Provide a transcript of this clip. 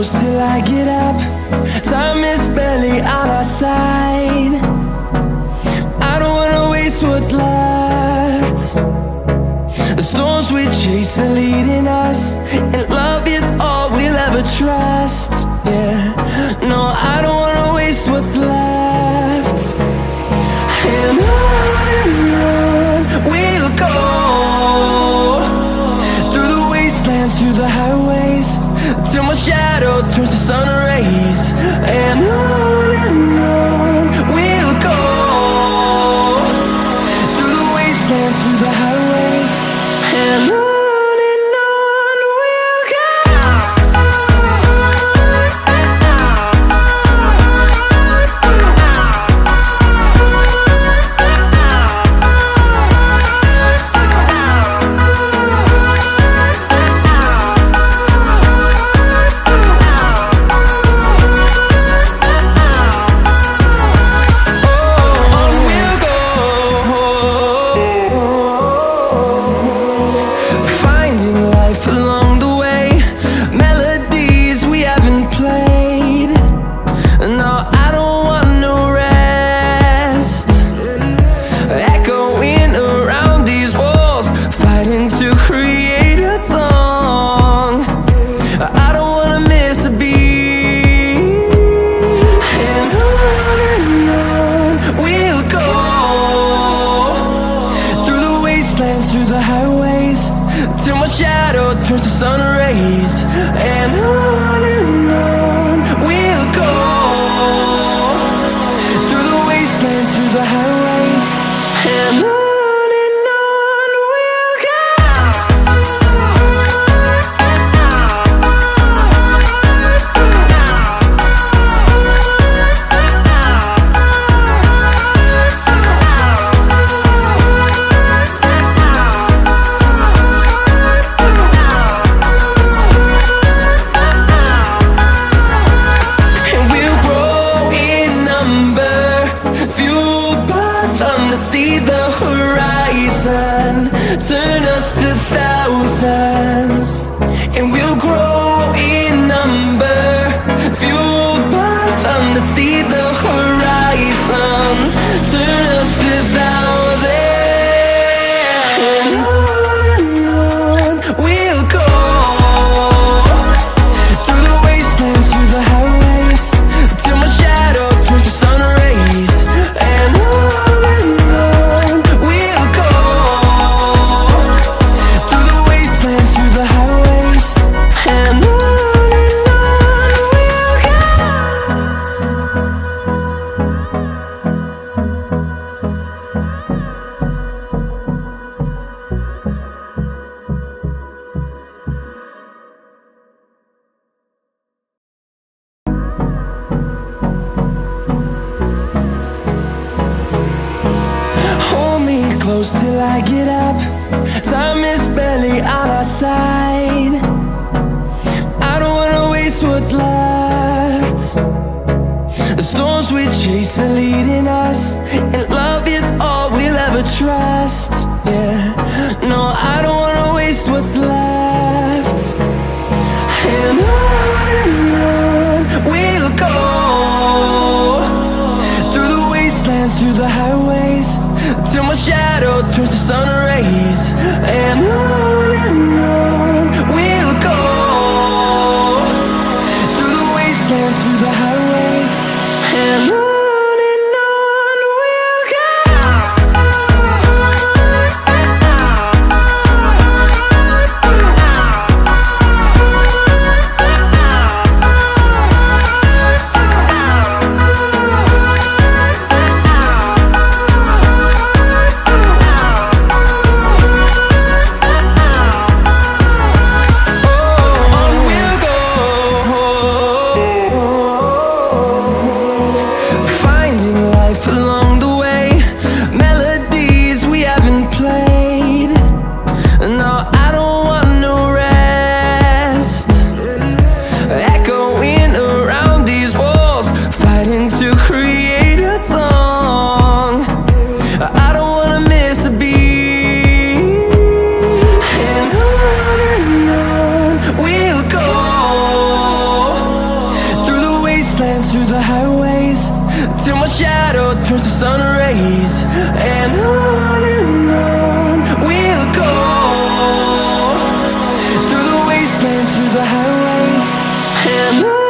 close till I get up. Time is barely on our side. I don't wanna waste what's left. The storms we chase are leading us, and love is all we'll ever trust. Yeah, no, I don't wanna waste what's left. And on we'll go, through the wastelands, through the highways, till my shadow turns to sun rays. And on we'll go, through the wastelands, through the highways, and on we'll go. Through the highways, till my shadow turns to sun rays. And on we'll go, through the wastelands, through the highways, and on we'll go. See the horizon turn us to thousands, and we'll grow in number, fueled by them to see the horizon turn us to thousands. And on we'll go, through the wastelands, through the highways, till my shadow turns to sun rays. And close till I get up. Time is barely on our side. I don't wanna waste what's left. The storms we chase are leading us, and love is all we'll ever trust. Yeah, no, I don't wanna waste what's left. And on we'll go, through the wastelands, through the highways, till my shadow turns to sun rays. And on we'll go, through the wastelands, through the highways, and on we'll go. wastelands, through the highways, till my shadow turns to sun rays. And on we'll go, through the wastelands, through the highways, and on.